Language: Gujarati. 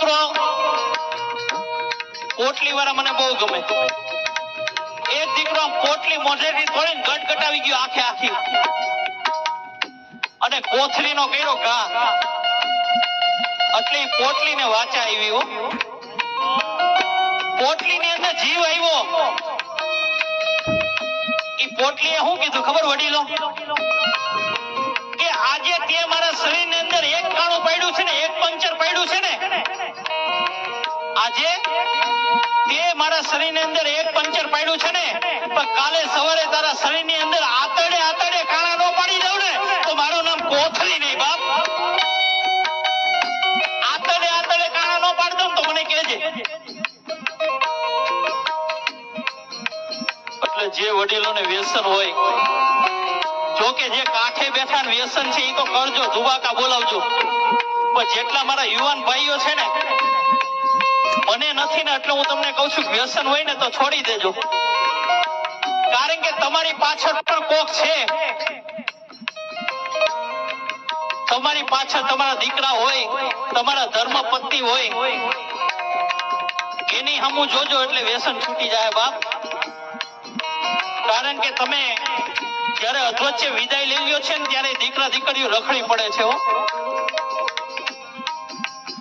દીકરો પોટલી વાળા મને બહુ ગમે. એક દીકરો પોટલી મોઢેથી થોડીને ગટગટાવી ગયો આખે આખી અને કોથળીનો કર્યો ઘા એટલે પોટલીને વાચા આવી હો. પોટલીની અંદર જીવ આવ્યો. ઈ પોટલીએ શું કીધું ખબર વડીલો? કે આજે તે મારા શરીરની અંદર એક કાણું પડ્યું છે ને, એક પંચર પડ્યું છે ને, આજે તે મારા શરીરની અંદર એક પંચર પડ્યું છે ને, પણ કાલે સવારે તારા શરીરની અંદર આતડે આતડે કાણા નો પાડી દઉં ને તો મારું નામ કોથળી નહીં બાપ. આતડે આતડે કાણા નો પાડી દઉં તો મને કહેજે. એટલે જે વડીલોને વ્યસન હોય, જો કે જે કાંઠે બેઠા વ્યસન છે એ તો કરજો, ધુબાકા બોલાવજો, પણ જેટલા મારા યુવાન ભાઈઓ છે ને, મને નથી ને એટલે હું તમને કહું છું વ્યસન હોય ને તો છોડી દેજો. કારણ કે તમારી પાછળ પણ કોક છે. તમારી પાછળ તમારા દીકરા હોય, તમારા ધર્મપત્ની હોય, એની સામું જોજો એટલે વ્યસન છૂટી જાય બાપ. કારણ કે તમે જયારે અધવચ્ચે વિદાય લઈ લ્યો છે ને ત્યારે દીકરા દીકરીઓ રખડી પડે છે હો.